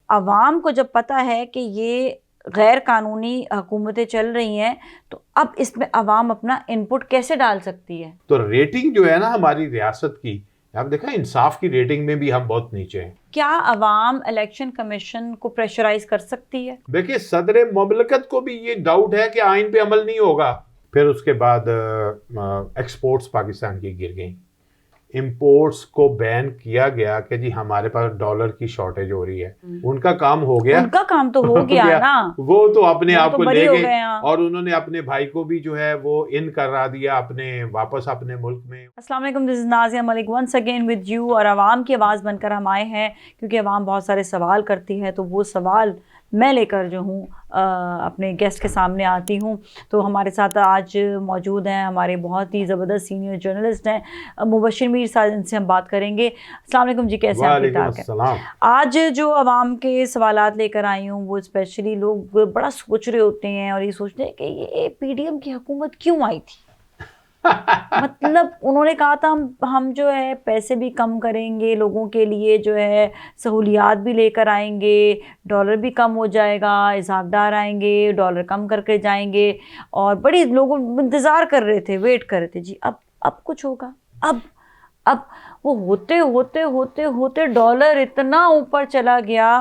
अवाम को जब पता है कि ये गैर कानूनी हुकूमतें चल रही हैं, तो अब इसमें अवाम अपना इनपुट कैसे डाल सकती है? तो रेटिंग जो है ना हमारी रियासत की, आप देखा इंसाफ की रेटिंग में भी हम बहुत नीचे हैं। क्या अवाम इलेक्शन कमीशन को प्रेशराइज कर सकती है? देखिए सदर मुमलकत को भी ये डाउट है कि आइन पे अमल नहीं होगा। फिर उसके बाद एक्सपोर्ट्स पाकिस्तान की गिर गई, इंपोर्ट्स को बैन किया गया कि जी हमारे पास डॉलर की शॉर्टेज हो रही है। उनका काम हो गया, उनका काम तो हो गया ना, वो तो अपने आप को ले गए गए और उन्होंने अपने भाई को भी जो है वो इन करा दिया अपने वापस अपने मुल्क में। अस्सलाम वालेकुम, this is Nazia Malik once again with you. और आवाम की आवाज़ बनकर हम आए हैं क्योंकि आवाम बहुत सारे सवाल करती है, तो वो सवाल मैं लेकर जो हूँ अपने गेस्ट के सामने आती हूँ। तो हमारे साथ आज मौजूद हैं हमारे बहुत ही ज़बरदस्त सीनियर जर्नलिस्ट हैं मुबशिर मीर साहब, इनसे हम बात करेंगे। अस्सलाम वालेकुम जी, कैसे हैं? आज जो आवाम के सवालात लेकर आई हूँ वो स्पेशली लोग बड़ा सोच रहे होते हैं और ये सोचते हैं कि ये पीडीएम की हुकूमत क्यों आई थी। मतलब उन्होंने कहा था हम जो है पैसे भी कम करेंगे, लोगों के लिए जो है सहूलियात भी लेकर आएंगे, डॉलर भी कम हो जाएगा, इजाफदार आएंगे, डॉलर कम करके जाएंगे, और बड़ी लोग इंतज़ार कर रहे थे, वेट कर रहे थे जी अब कुछ होगा। अब वो होते होते होते होते डॉलर इतना ऊपर चला गया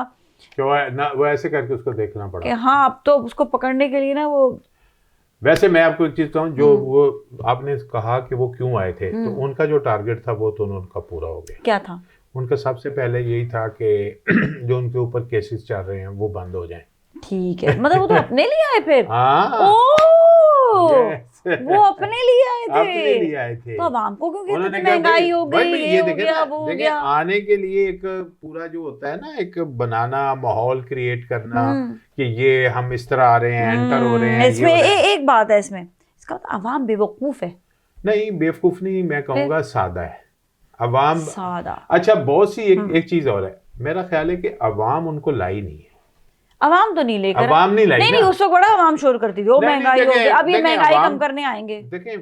कि वो ऐसे करके उसको देखना पड़ा कि हाँ, अब तो उसको पकड़ने के लिए ना वो। वैसे मैं आपको एक चीज कहूँ, जो वो आपने कहा कि वो क्यों आए थे, तो उनका जो टारगेट था वो तो उनका पूरा हो गया। क्या था उनका? सबसे पहले यही था कि जो उनके ऊपर केसेस चल रहे हैं वो बंद हो जाएं। ठीक है, मतलब वो तो अपने लिए आए फिर। हाँ, वो अपने लिए आए थे। अपने लिए आए थे। तो आवाम को क्यों कहते थे महंगाई हो गई, ये हो गया, वो हो गया। आने के लिए एक पूरा जो होता है ना, एक बनाना, माहौल क्रिएट करना कि ये हम इस तरह आ रहे हैं, एंटर हो रहे हैं। इसमें एक बात है, इसमें इसका मतलब अवाम बेवकूफ है। नहीं, बेवकूफ नहीं, मैं कहूँगा सादा है अवाम, सादा। अच्छा, बहुत सी एक चीज और है, मेरा ख्याल है कि अवाम उनको लाई नहीं है। अवाम तो नहीं लेकर, अवाम नहीं लाई। नहीं उस वक्त बड़ा अवाम शोर करती थी, वो महंगाई हो गई, अब ये महंगाई कम करने आएंगे। देखें,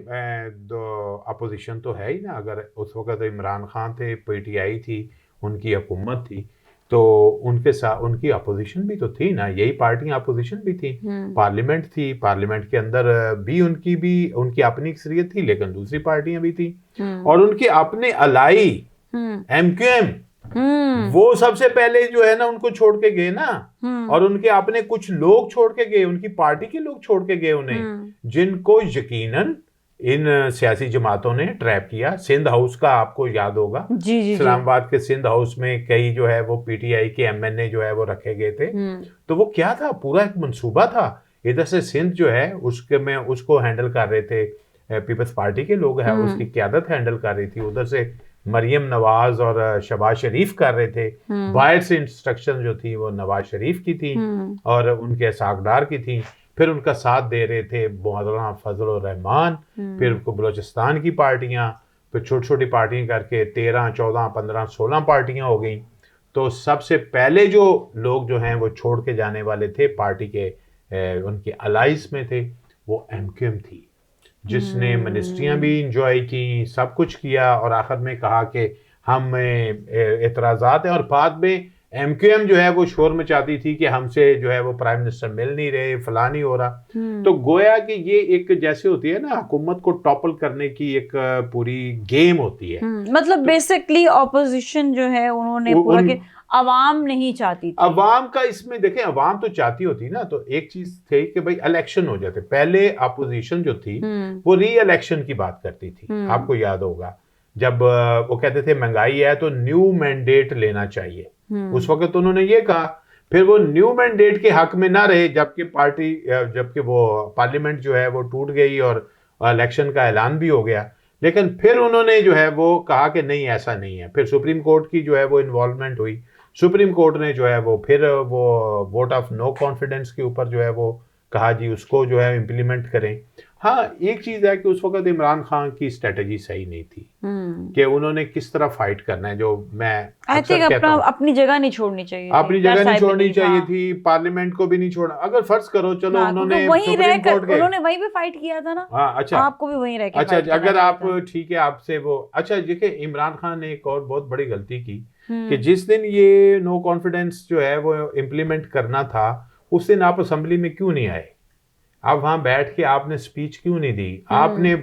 अपोजिशन तो है ही ना। अगर उस वक्त इमरान खान थे, पीटीआई थी, उनकी हुकूमत थी, तो उनके साथ उनकी अपोजिशन भी तो थी ना, यही पार्टियां अपोजिशन भी थी। पार्लियामेंट थी, पार्लियामेंट के अंदर भी उनकी अपनी अक्सरियत थी, लेकिन दूसरी पार्टियां भी थी, और उनके अपने अलाई एमक्यूएम वो सबसे पहले जो है ना उनको छोड़ के गए ना, और उनके अपने कुछ लोग छोड़ के गए, उनकी पार्टी के लोग छोड़ के गए उन्हें, जिनको यकीनन इन सियासी जमातों ने ट्रैप किया। सिंध हाउस का आपको याद होगा, इस्लामाबाद के सिंध हाउस में कई जो है वो पीटीआई के एमएनए जो है वो रखे गए थे। तो वो क्या था, पूरा एक मंसूबा था। इधर से सिंध जो है उसके में उसको हैंडल कर रहे थे पीपल्स पार्टी के लोग हैं, उसकी क़यादत हैंडल कर रही थी। उधर से मरियम नवाज और शहबाज शरीफ कर रहे थे। बाहर से इंस्ट्रक्शन जो थी वो नवाज शरीफ की थी और उनके सागदार की थी। फिर उनका साथ दे रहे थे मौलाना फजल रहमान, फिर बलोचिस्तान की पार्टियां, फिर छोटी छोटी पार्टियां करके 13, 14, 15, 16 पार्टियां हो गई। तो सबसे पहले जो लोग जो हैं वो छोड़ के जाने वाले थे पार्टी के उनके अलाइंस में थे, वो एमक्यूएम थी, जिसने मिनिस्ट्रियां भी इंजॉय की, सब कुछ किया, और आखिर में कहा कि हम एतराज़ात हैं। और बाद में एमक्यूएम जो है वो शोर मचाती थी कि हमसे जो है वो प्राइम मिनिस्टर मिल नहीं रहे, फला नहीं हो रहा। तो गोया कि ये एक जैसे होती है ना हुकूमत को टॉपल करने की एक पूरी गेम होती है। मतलब बेसिकली ऑपोजिशन जो है उन्होंने पूरा के अवाम नहीं चाहती थी। अवाम का इसमें देखें, अवाम तो चाहती होती ना, तो एक चीज थी कि भाई इलेक्शन हो जाते। पहले अपोजिशन जो थी वो री इलेक्शन की बात करती थी, आपको याद होगा, जब वो कहते थे महंगाई है तो न्यू मैंडेट लेना चाहिए। उस वक्त तो उन्होंने ये कहा, फिर वो न्यू मैंडेट के हक में ना रहे, जबकि वो पार्लियामेंट जो है वो टूट गई और इलेक्शन का ऐलान भी हो गया। लेकिन फिर उन्होंने जो है वो कहा कि नहीं, ऐसा नहीं है। फिर सुप्रीम कोर्ट की जो है वो इन्वॉल्वमेंट हुई, सुप्रीम कोर्ट ने जो है वो फिर वो वोट ऑफ नो कॉन्फिडेंस के ऊपर जो है वो कहा जी उसको जो है इम्प्लीमेंट करें। हाँ, एक चीज है कि उस वक्त इमरान खान की स्ट्रेटजी सही नहीं थी कि उन्होंने किस तरह फाइट करना है। जो मैं अपनी जगह नहीं छोड़नी चाहिए, अपनी जगह नहीं छोड़नी चाहिए थी, पार्लियामेंट को भी नहीं छोड़ा। अगर फर्ज करो, चलो उन्होंने उन्होंने वहीं पे फाइट किया था ना। हाँ, अच्छा, आपको भी वहीं रह के अच्छा, अगर आप ठीक है आपसे वो, अच्छा देखिए, इमरान खान ने एक और बहुत बड़ी गलती की कि जिस दिन ये नो कॉन्फिडेंस जो है वो इम्प्लीमेंट करना था, उस दिन आप असेंबली में क्यों नहीं आए? आप वहां बैठ के आपने स्पीच क्यों नहीं दी? आपने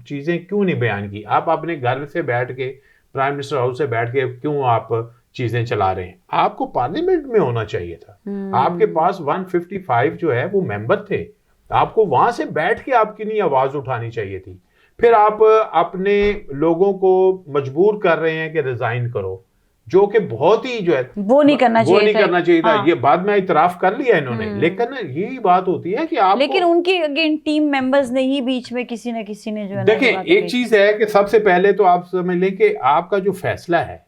चीजें क्यों नहीं बयान की? आप अपने घर से बैठ के, प्राइम मिनिस्टर हाउस से बैठ के क्यों आप चीजें चला रहे हैं? आपको पार्लियामेंट में होना चाहिए था। आपके पास 155 जो है वो मेंबर थे, आपको वहां से बैठ के आपकी नहीं आवाज उठानी चाहिए थी। फिर आप अपने लोगों को मजबूर कर रहे हैं कि रिजाइन करो, जो कि बहुत ही जो है वो नहीं करना चाहिए था। ये बाद में इतराफ कर लिया इन्होंने, लेकिन यही बात होती है कि आप, लेकिन उनके अगेन टीम मेंबर्स ने ही बीच में किसी न किसी ने जो है, देखिए एक चीज है कि सबसे पहले तो आप समझ लें कि आपका जो फैसला है,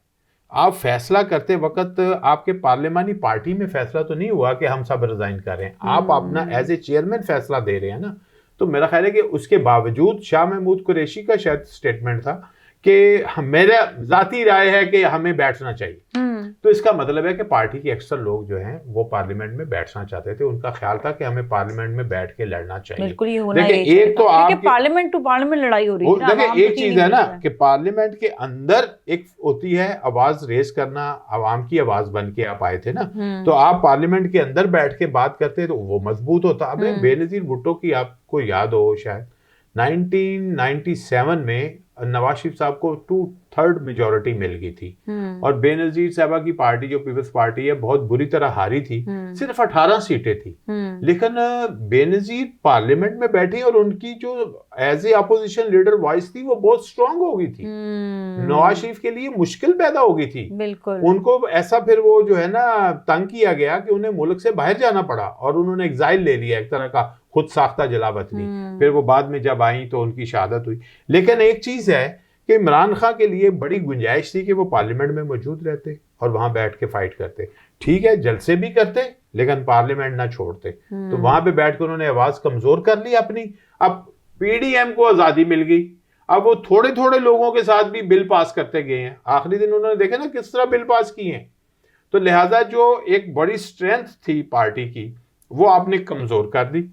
आप फैसला करते वक्त आपके पार्लियामानी पार्टी में फैसला तो नहीं हुआ कि हम सब रिजाइन कर रहे हैं। आप अपना एज ए चेयरमैन फैसला दे रहे हैं ना। तो मेरा ख्याल है कि उसके बावजूद शाह महमूद कुरैशी का शायद स्टेटमेंट था कि मेरा जाती राय है कि हमें बैठना चाहिए। तो इसका मतलब है कि पार्टी के अक्सर लोग जो हैं वो पार्लियामेंट में बैठना चाहते थे। उनका ख्याल था कि हमें पार्लियामेंट में बैठ के लड़ना चाहिए। बिल्कुल, ये होना देखिए एक तो आप पार्लियामेंट टू पार्लियामेंट लड़ाई हो रही है। देखिए एक चीज है ना कि पार्लियामेंट के अंदर एक होती है आवाज रेस करना, आवाम की आवाज बन के आप आए थे ना, तो आप पार्लियामेंट के अंदर बैठ के बात करते तो वो मजबूत होता। अब बेनजीर भुट्टो की आपको याद हो शायद 1997 में नवाज शरीफ साहब को 2/3 मेजोरिटी मिल गई थी और बेनजीर साहबा की पार्टी जो पीपल्स पार्टी है बहुत बुरी तरह हारी थी, सिर्फ 18 सीटें थी। लेकिन बेनजीर पार्लियामेंट में बैठी और उनकी जो as a opposition leader voice थी वो बहुत स्ट्रांग हो गई थी। नवाज शरीफ के लिए मुश्किल पैदा हो गई थी। बिल्कुल, उनको ऐसा फिर वो जो है ना तंग किया गया कि उन्हें मुल्क से बाहर जाना पड़ा और उन्होंने एग्जाइल ले लिया, एक तरह का खुद साख्ता जलावतनी। फिर वो बाद में जब आई तो उनकी शहादत हुई। लेकिन एक चीज है कि इमरान खान के लिए बड़ी गुंजाइश थी कि वो पार्लियामेंट में मौजूद रहते और वहां बैठ के फाइट करते। ठीक है, जलसे भी करते लेकिन पार्लियामेंट ना छोड़ते। तो वहां पे बैठ कर उन्होंने आवाज कमजोर कर ली अपनी। अब पीडीएम को आजादी मिल गई, अब वो थोड़े थोड़े लोगों के साथ भी बिल पास करते गए हैं। आखिरी दिन उन्होंने देखा ना किस तरह बिल पास किए हैं। तो लिहाजा जो एक बड़ी स्ट्रेंथ थी पार्टी की वो आपने कमजोर कर दी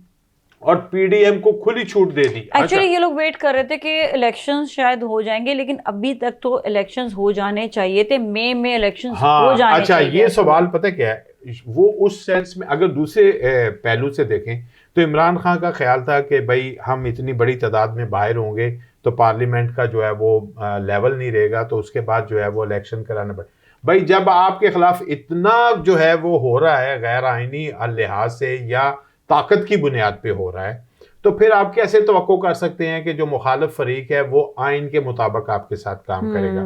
और पीडीएम को खुली छूट दे दी। एक्चुअली ये लोग वेट कर रहे थे कि इलेक्शंस शायद हो जाएंगे, लेकिन अभी तक तो इलेक्शंस हो जाने चाहिए थे, मई में इलेक्शंस हो जाने अच्छा चाहिए। ये सवाल पता क्या है, वो उस सेंस में अगर दूसरे पहलू से देखें तो इमरान खान का ख्याल था कि भाई हम इतनी बड़ी तादाद में बाहर होंगे तो पार्लियामेंट का जो है वो लेवल नहीं रहेगा, तो उसके बाद जो है वो इलेक्शन कराना पड़े। भाई जब आपके खिलाफ इतना जो है वो हो रहा है गैर आईनी लिहाज से या ताकत की बुनियाद पे हो रहा है, तो फिर आप कैसे तवक्को कर सकते हैं कि जो मुखालिफ फरीक है वो आइन के मुताबिक आपके साथ काम करेगा।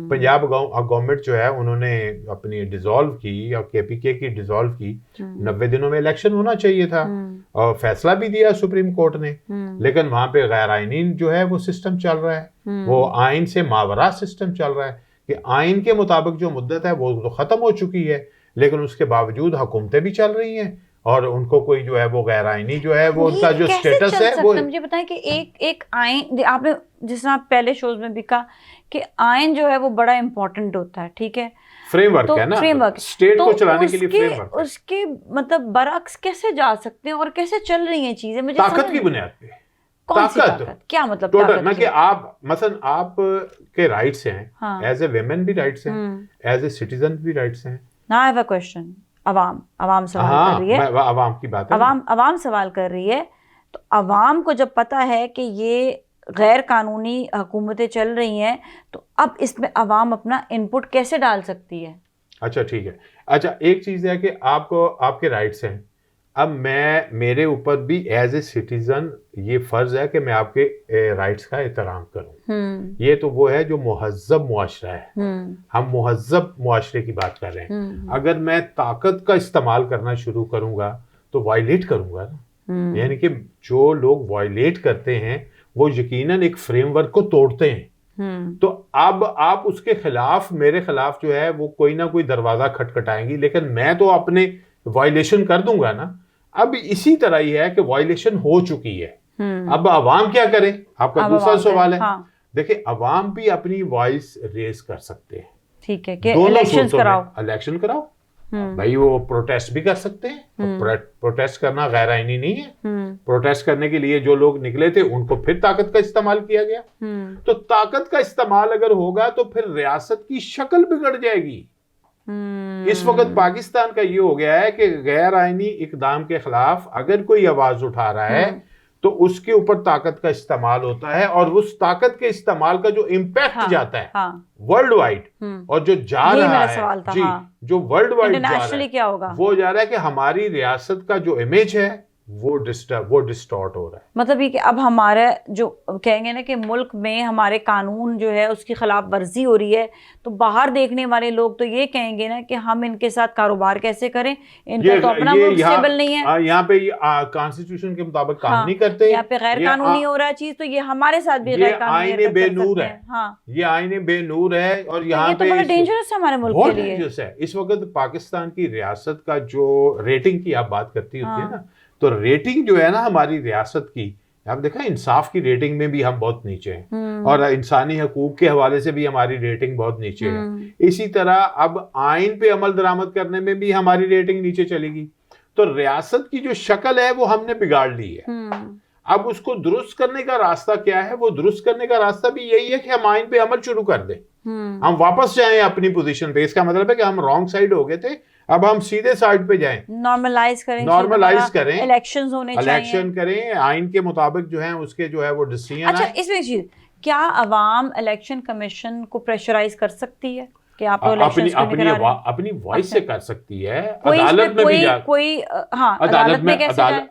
पंजाब गवर्नमेंट जो है उन्होंने अपनी डिसॉल्व की और केपीके की डिसॉल्व की, 90 दिनों में इलेक्शन होना चाहिए था और फैसला भी दिया सुप्रीम कोर्ट ने। लेकिन वहां पे गैर आइनी जो है वो सिस्टम चल रहा है, वो आइन से मावरा सिस्टम चल रहा है कि आइन के मुताबिक जो मुद्दत है वो तो खत्म हो चुकी है, लेकिन उसके बावजूद हुकूमतें भी चल रही हैं और उनको कोई जो है वो गैर आईनी जो है वो उनका जो स्टेटस है वो। मुझे बताएं कि एक आइन, आपने जिस तरह पहले शोज में भी कहा कि आइन जो है वो बड़ा इंपॉर्टेंट होता है, ठीक है, फ्रेमवर्क तो है ना, फ्रेमवर्क स्टेट को चलाने के लिए फ्रेमवर्क। उसके मतलब बरअक्स कैसे जा सकते हैं और कैसे चल रही हैं चीजें? मुझे ताकत की बुनियाद पे। ताकत क्या मतलब? टोटल ना कि आप मसलन आप के राइट्स हैं, एज ए वेमेन भी राइट्स हैं, एज ए सिटीजन भी राइट्स हैं। Now I have a question. अवाम सवाल कर रही है, अवाम की बात है, अवाम सवाल कर रही है। तो अवाम को जब पता है कि ये गैर कानूनी हुकूमतें चल रही हैं, तो अब इसमें अवाम अपना इनपुट कैसे डाल सकती है? अच्छा ठीक है। अच्छा एक चीज है कि आपको आपके राइट्स हैं, अब मेरे ऊपर भी एज ए सिटीजन ये फर्ज है कि मैं आपके राइट्स का एहतराम करूं। ये तो वो है जो मुहज्जब मुआशरा है। हम मुहज्जब मुआशरे की बात कर रहे हैं। अगर मैं ताकत का इस्तेमाल करना शुरू करूंगा तो वायलेट करूंगा ना। यानी कि जो लोग वायलेट करते हैं वो यकीनन एक फ्रेमवर्क को तोड़ते हैं। तो अब आप उसके खिलाफ, मेरे खिलाफ जो है वो कोई ना कोई दरवाजा खटखटाएंगी, लेकिन मैं तो अपने वायलेशन कर दूंगा ना। अब इसी तरह ही है कि वायलेशन हो चुकी है, अब अवाम क्या करे? आपका दूसरा सवाल है। देखिए अवाम भी अपनी वॉइस रेज कर सकते हैं, ठीक है, कि इलेक्शन कराओ। भाई वो प्रोटेस्ट भी कर सकते हैं। प्रोटेस्ट करना गैर आईनी नहीं है। प्रोटेस्ट करने के लिए जो लोग निकले थे उनको फिर ताकत का इस्तेमाल किया गया। तो ताकत का इस्तेमाल अगर होगा तो फिर रियासत की शक्ल बिगड़ जाएगी। इस वक्त पाकिस्तान का ये हो गया है कि गैर आईनी इकदाम के खिलाफ अगर कोई आवाज उठा रहा है तो उसके ऊपर ताकत का इस्तेमाल होता है, और उस ताकत के इस्तेमाल का जो इम्पैक्ट जाता है वर्ल्ड वाइड, और जो जा रहा है जी, जो वर्ल्ड वाइड जा रहा है क्या होगा, वो जा रहा है कि हमारी रियासत का जो इमेज है वो डिस्टॉर्ट हो रहा है। मतलब ये कि अब हमारे जो कहेंगे ना कि मुल्क में हमारे कानून जो है उसकी खिलाफ वर्जी हो रही है, तो बाहर देखने वाले लोग तो ये कहेंगे ना कि हम इनके साथ कारोबार कैसे करें, इनका तो अपना मुल्क स्टेबल नहीं है, यहाँ पे कॉन्स्टिट्यूशन के मुताबिक काम नहीं करते, यहाँ पे गैर कानूनी हो रहा है चीज, तो ये हमारे साथ भी गैर कानूनी आईने बेनूर है। ये आईने बेनूर है, और यहाँ पे बड़ा डेंजरस है हमारे मुल्क के लिए। डेंजरस है। इस वक्त पाकिस्तान की रियासत का जो रेटिंग की आप बात करती होती है ना, तो रेटिंग जो है ना हमारी रियासत की, आप देखा इंसाफ की रेटिंग में भी हम बहुत नीचे हैं, और इंसानी हकूक के हवाले से भी हमारी रेटिंग बहुत नीचे है। इसी तरह अब आइन पे अमल दरामद करने में भी हमारी रेटिंग नीचे चलेगी। तो रियासत की जो शक्ल है वो हमने बिगाड़ ली है। अब उसको दुरुस्त करने का रास्ता क्या है? वो दुरुस्त करने का रास्ता भी यही है कि हम आइन पे अमल शुरू कर दें, हम वापस जाएं अपनी पोजीशन पे। इसका मतलब है कि हम रॉन्ग साइड हो गए थे, अब हम सीधे साइड पे जाएं, नॉर्मलाइज करें, इलेक्शंस होने चाहिए, इलेक्शन करें आइन के मुताबिक जो है उसके जो है वो डिसीजन। अच्छा, इसमें चीज क्या अवाम इलेक्शन कमीशन को प्रेशराइज कर सकती है कि आप अपनी वॉइस से कर सकती है? अदालत में भी अदालत में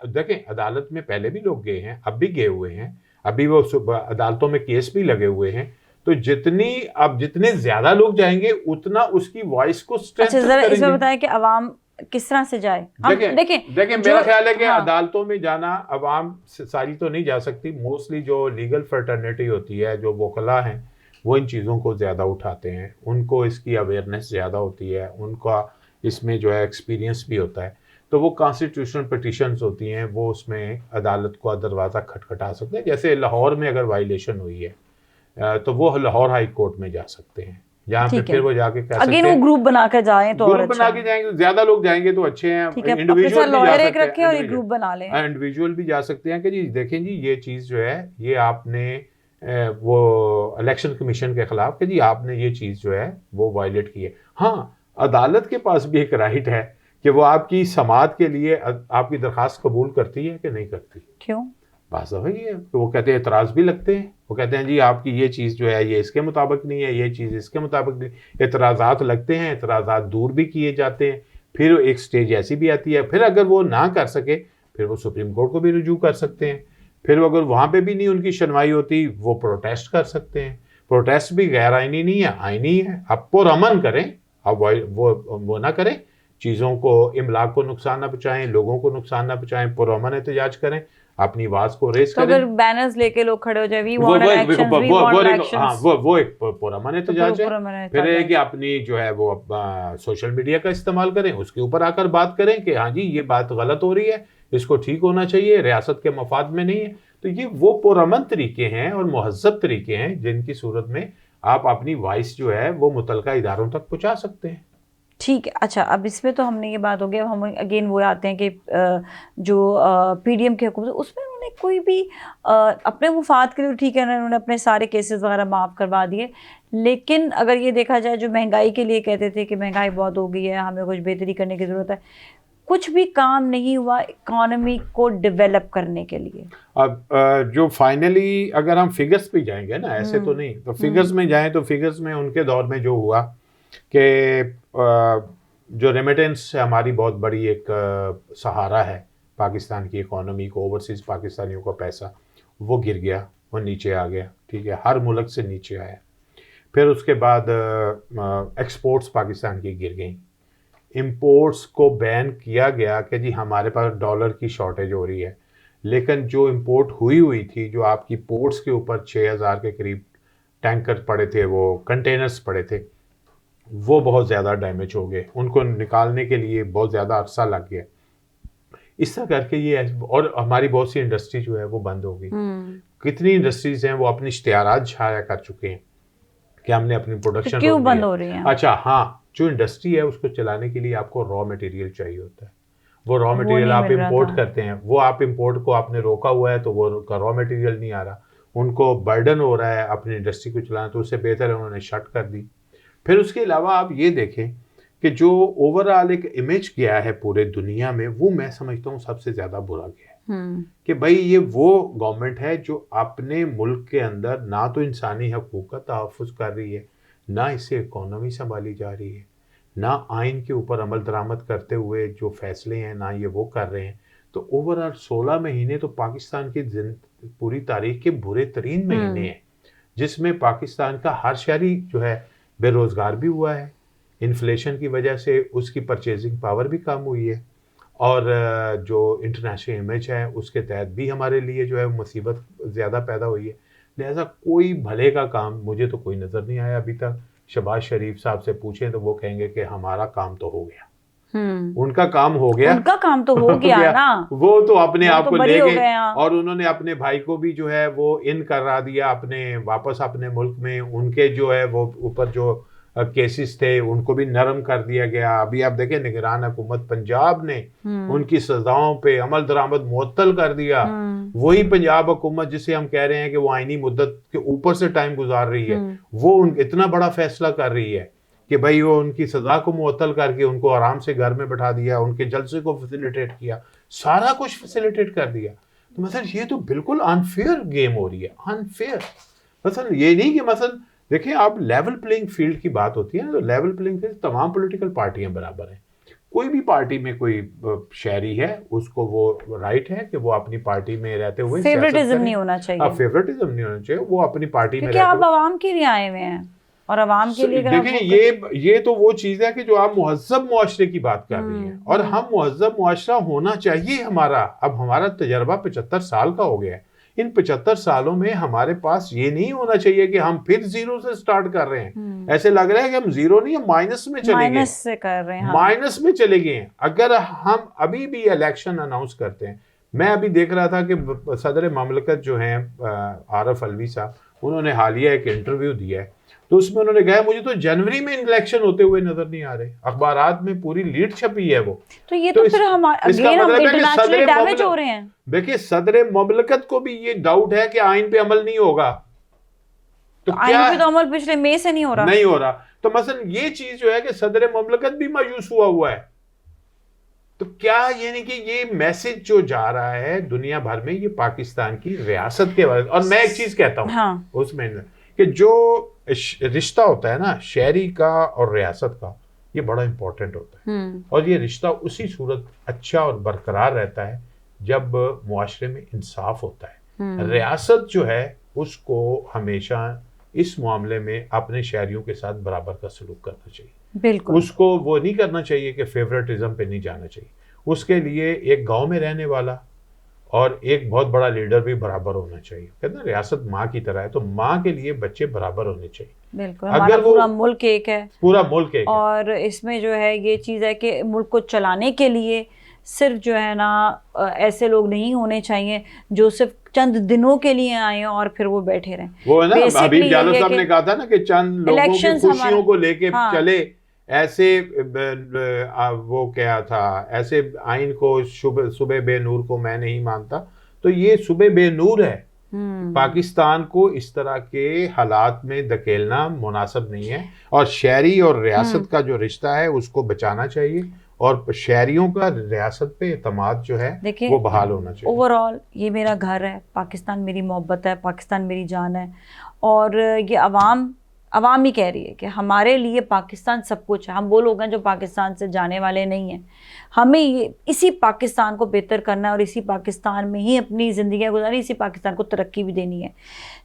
देखें, अदालत में पहले भी लोग गए हैं, अब भी गए हुए हैं, अभी वो अदालतों में केस भी लगे हुए हैं। तो जितने ज्यादा लोग जाएंगे उतना उसकी वॉइस को स्ट्रेंथन करेंगे। इसमें बताएं कि अवाम किस तरह से जाए। देखें मेरा ख्याल है कि अदालतों में जाना अवाम सारी तो नहीं जा सकती, मोस्टली जो लीगल फ्रेटर्निटी होती है, जो वकला हैं, वो इन चीज़ों को ज़्यादा उठाते हैं, उनको इसकी अवेयरनेस ज़्यादा होती है, उनका इसमें जो है एक्सपीरियंस भी होता है। तो वो कॉन्स्टिट्यूशनल पिटिशंस होती हैं, वो उसमें अदालत को दरवाज़ा खटखटा सकते हैं। जैसे लाहौर में अगर वायलेशन हुई है तो वो लाहौर हाई कोर्ट में जा सकते हैं, जहाँ पे फिर वो जाके कह सकते हैं, वो ग्रुप बना के जाएं तो ग्रुप बना के जाएंगे, ज्यादा लोग जाएंगे तो अच्छे हैं। इंडिविजुअल भी जा सकते हैं कि जी देखें जी ये चीज जो है ये आपने वो इलेक्शन कमीशन के खिलाफ कि जी आपने ये चीज जो है वो वायलेट की है। हाँ, अदालत के पास भी एक राइट है कि वो आपकी समाअत के लिए आपकी दरखास्त कबूल करती है कि नहीं करती। क्यों? बात वही है, तो वो कहते हैं एतराज़ भी लगते हैं, वो कहते हैं जी आपकी ये चीज़ जो है ये इसके मुताबिक नहीं है, ये चीज़ इसके मुताबिक नहीं। एतराज़ात लगते हैं, एतराज़ात दूर भी किए जाते हैं, फिर एक स्टेज ऐसी भी आती है, फिर अगर वो ना कर सके फिर वो सुप्रीम कोर्ट को भी रुजू कर सकते हैं, फिर अगर वहाँ पे भी नहीं उनकी सुनवाई होती वो प्रोटेस्ट कर सकते हैं। प्रोटेस्ट भी गैर आइनी नहीं है, आइनी है। आप पुरअमन करें, आप वो ना करें, चीज़ों को, इमलाक को नुकसान ना पहुँचाएं, लोगों को नुकसान ना पहुँचाएं, पुरअमन एहतजाज करें, अपनी आवाज को रेस करें। अगर बैनर्स लेके लोग खड़े हो जाए, वो एक पुरअमन एहतजाज है। फिर है कि अपनी जो है वो सोशल मीडिया का इस्तेमाल करें, उसके ऊपर आकर बात करें कि हाँ जी ये बात गलत हो रही है, इसको ठीक होना चाहिए, रियासत के मफाद में नहीं है। तो ये वो पुरअमन तरीके हैं और मुहज़्ज़ब तरीके हैं जिनकी सूरत में आप अपनी वॉइस जो है वो मुतलका इदारों तक पहुँचा सकते हैं। ठीक है। अच्छा, अब इसमें तो हमने ये बात हो गई, अब हम अगेन वो आते हैं कि जो पीडीएम की हुकूमत, उसमें उन्होंने कोई भी अपने मुफाद के लिए, ठीक है उन्होंने अपने सारे केसेस वगैरह माफ़ करवा दिए, लेकिन अगर ये देखा जाए जो महंगाई के लिए कहते थे कि महंगाई बहुत हो गई है, हमें कुछ बेहतरी करने की ज़रूरत है, कुछ भी काम नहीं हुआ इकॉनमी को डेवलप करने के लिए। अब जो फाइनली अगर हम फिगर्स पे जाएंगे ना, ऐसे तो नहीं, तो फिगर्स में जाएं तो फिगर्स में उनके दौर में जो हुआ कि जो रेमिटेंस हमारी बहुत बड़ी एक सहारा है पाकिस्तान की इकोनॉमी को, ओवरसीज़ पाकिस्तानियों का पैसा वो गिर गया, वो नीचे आ गया, ठीक है, हर मुल्क से नीचे आया। फिर उसके बाद एक्सपोर्ट्स पाकिस्तान की गिर गई, इंपोर्ट्स को बैन किया गया कि जी हमारे पास डॉलर की शॉर्टेज हो रही है, लेकिन जो इंपोर्ट हुई थी, जो आपकी पोर्ट्स के ऊपर 6000 के करीब टैंकर पड़े थे, वो कंटेनर्स पड़े थे, वो बहुत ज़्यादा डैमेज हो गए, उनको निकालने के लिए बहुत ज़्यादा अरसा लग गया। इस तरह करके ये, और हमारी बहुत सी इंडस्ट्री जो है वो बंद हो गई। कितनी इंडस्ट्रीज हैं वो अपनी इश्तिहारात छाया कर चुके हैं कि हमने अपनी प्रोडक्शन तो क्यों बंद हो रही है। अच्छा हाँ, जो इंडस्ट्री है उसको चलाने के लिए आपको रॉ मटेरियल चाहिए होता है, वो रॉ मटेरियल आप इंपोर्ट करते हैं, वो आप इंपोर्ट को आपने रोका हुआ है तो वो रॉ मटेरियल नहीं आ रहा, उनको बर्डन हो रहा है अपनी इंडस्ट्री को चलाना, तो उससे बेहतर है उन्होंने शट कर दी। फिर उसके अलावा आप ये देखें कि जो ओवरऑल एक इमेज गया है पूरे दुनिया में, वो मैं समझता हूँ सबसे ज्यादा बुरा गया है। कि भाई ये वो गवर्नमेंट है जो अपने मुल्क के अंदर ना तो इंसानी हकूक का तहफ़्फ़ुज़ कर रही है, ना इससे इकोनॉमी संभाली जा रही है, ना आइन के ऊपर अमल दरामद करते हुए जो फैसले हैं ना ये वो कर रहे हैं। तो ओवरऑल 16 महीने तो पाकिस्तान की पूरी तारीख के बुरे तरीन महीने हैं, जिसमें पाकिस्तान का हर शहरी जो है बेरोजगार भी हुआ है, इन्फ्लेशन की वजह से उसकी परचेजिंग पावर भी कम हुई है, और जो इंटरनेशनल इमेज है उसके तहत भी हमारे लिए जो है मुसीबत ज़्यादा पैदा हुई है। लिहाजा कोई भले का काम मुझे तो कोई नज़र नहीं आया अभी तक। शहबाज शरीफ साहब से पूछें तो वो कहेंगे कि हमारा काम तो हो गया। उनका काम हो गया, उनका काम तो हो गया ना, वो तो अपने आप को ले गए, हाँ। और उन्होंने अपने भाई को भी जो है वो इन करा दिया अपने वापस अपने मुल्क में। उनके जो है वो ऊपर जो केसेस थे उनको भी नरम कर दिया गया। अभी आप देखें निगरान हुकूमत पंजाब ने उनकी सजाओं पे अमल दरामद मुअत्तल कर दिया। वही पंजाब हुकूमत जिसे हम कह रहे हैं कि वो आईनी मुद्दत के ऊपर से टाइम गुजार रही है, वो इतना बड़ा फैसला कर रही है कि भाई वो उनकी सजा को मुअत्तल करके उनको आराम से घर में बैठा दिया, उनके जलसे को फैसिलिटेट किया, सारा कुछ फैसिलिटेट कर दिया। तो मतलब ये तो बिल्कुल अनफेयर गेम हो रही है, अनफेयर। मतलब ये नहीं कि मतलब देखिए आप लेवल प्लेइंग फील्ड की बात होती है ना, तो लेवल प्लेइंग फील्ड तमाम पॉलिटिकल पार्टियां बराबर हैं। कोई भी पार्टी में कोई शहरी है उसको वो राइट है कि वो अपनी पार्टी में रहते हुए फेवरेटिज्म नहीं होना चाहिए, फेवरेटिज्म नहीं होना चाहिए, वो अपनी पार्टी में क्योंकि आप आवाम के लिए आए हुए हैं और आवाम के लिए देखिए ये तो वो चीज है कि जो आप मुहज़्ज़ब मुआशरे की बात कर रही हैं, और हम मुहज़्ज़ब मुआशरा होना चाहिए हमारा। अब हमारा तजर्बा 75 साल का हो गया है। इन 75 सालों में हमारे पास ये नहीं होना चाहिए कि हम फिर जीरो से स्टार्ट कर रहे हैं। ऐसे लग रहा है कि हम जीरो नहीं, हम माइनस में चले गए, माइनस से कर रहे हैं, माइनस में चले गए हैं। अगर हम अभी भी इलेक्शन अनाउंस करते हैं, मैं अभी देख रहा था कि सदर ममलकत जो हैं आरफ अलवी साहब, उन्होंने हालिया एक इंटरव्यू दिया है, तो उसमें उन्होंने कहा मुझे तो जनवरी में इलेक्शन होते हुए नजर नहीं आ रहे। अखबारात में पूरी लीड छपी है वो। तो ये तो फिर हम इंटरनेशनली डैमेज हो रहे हैं। देखिए सदर ममलकत को भी ये डाउट है कि आइन पे अमल नहीं होगा, तो आइन पे तो अमल पिछले मई से नहीं हो रहा। तो मसलन ये चीज जो है कि सदर ममलकत भी मायूस हुआ है। तो क्या यानी कि ये मैसेज जो जा रहा है दुनिया भर में, ये पाकिस्तान की रियासत के बारे में। और मैं एक चीज कहता हूं, हाँ। उसमें कि जो रिश्ता होता है ना शहरी का और रियासत का, ये बड़ा इंपॉर्टेंट होता है, और ये रिश्ता उसी सूरत अच्छा और बरकरार रहता है जब मुआशरे में इंसाफ होता है। रियासत जो है उसको हमेशा इस मामले में अपने शहरियों के साथ बराबर का सलूक करना चाहिए। बिल्कुल, उसको वो नहीं करना चाहिए कि फेवरेटिज्म पे नहीं जाना चाहिए। उसके लिए एक गांव में रहने वाला और एक बहुत बड़ा लीडर भी बराबर होना चाहिए। कहते हैं रियासत माँ की तरह है, तो माँ के लिए बच्चे बराबर होने चाहिए। बिल्कुल, हमारा पूरा मुल्क एक है, पूरा मुल्क एक और इसमें जो है ये चीज़ है कि मुल्क को चलाने के लिए सिर्फ जो है ना ऐसे लोग नहीं होने चाहिए जो सिर्फ चंद दिनों के लिए आए और फिर वो बैठे रहें। वो है ना हबीब जालो साहब ने कहा था ना कि चंद लोगों की खुशियों को लेके हाँ। चले, ऐसे वो क्या था, ऐसे आइन को सुबह बेनूर को मैं नहीं मानता। तो ये सुबह बेनूर है। पाकिस्तान को इस तरह के हालात में धकेलना मुनासिब नहीं है, और शहरी और रियासत का जो रिश्ता है उसको बचाना चाहिए, और शहरियों का रियासत पे एतमाद जो है वो बहाल होना चाहिए। ओवरऑल ये मेरा घर है, पाकिस्तान मेरी मोहब्बत है, पाकिस्तान मेरी जान है, और ये अवाम ही कह रही है कि हमारे लिए पाकिस्तान सब कुछ है। हम वो लोग हैं जो पाकिस्तान से जाने वाले नहीं हैं। हमें ये इसी पाकिस्तान को बेहतर करना है और इसी पाकिस्तान में ही अपनी ज़िंदगियाँ गुजारनी, इसी पाकिस्तान को तरक्की भी देनी है।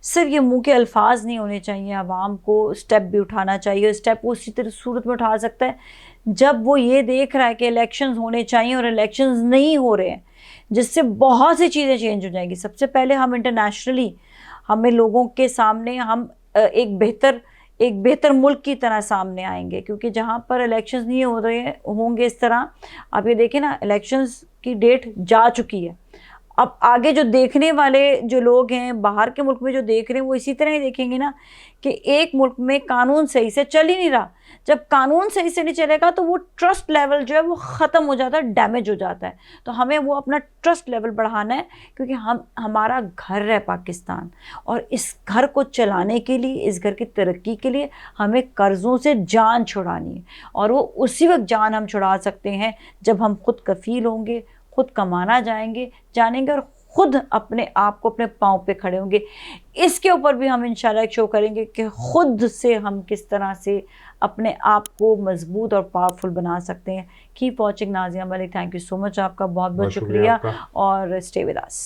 सिर्फ ये मुंह के अल्फाज नहीं होने चाहिए, अवाम को स्टेप भी उठाना चाहिए। स्टेप उसी तरह सूरत में उठा सकता है जब वो ये देख रहा है कि इलेक्शंस होने चाहिए और इलेक्शंस नहीं हो रहे हैं, जिससे बहुत सी चीज़ें चेंज हो जाएगी। सबसे पहले हम इंटरनेशनली हमें लोगों के सामने हम एक बेहतर मुल्क की तरह सामने आएंगे, क्योंकि जहाँ पर इलेक्शंस नहीं हो रहे होंगे इस तरह, आप ये देखें ना इलेक्शंस की डेट जा चुकी है, अब आगे जो देखने वाले जो लोग हैं बाहर के मुल्क में जो देख रहे हैं वो इसी तरह ही देखेंगे ना कि एक मुल्क में कानून सही से चल ही नहीं रहा। जब कानून सही से नहीं चलेगा तो वो ट्रस्ट लेवल जो है वो ख़त्म हो जाता है, डैमेज हो जाता है। तो हमें वो अपना ट्रस्ट लेवल बढ़ाना है, क्योंकि हमारा घर है पाकिस्तान, और इस घर को चलाने के लिए, इस घर की तरक्की के लिए हमें कर्ज़ों से जान छुड़ानी है। और वो उसी वक्त जान हम छुड़ा सकते हैं जब हम खुद कफ़ील होंगे, खुद कमाना जानेंगे और खुद अपने आप को अपने पाँव पे खड़े होंगे। इसके ऊपर भी हम इंशाल्लाह एक शो करेंगे कि खुद से हम किस तरह से अपने आप को मजबूत और पावरफुल बना सकते हैं। Keep watching Nazia Malik. Thank you so much, आपका बहुत बहुत बहुत शुक्रिया शुक्रिया आपका। और स्टे विद अस।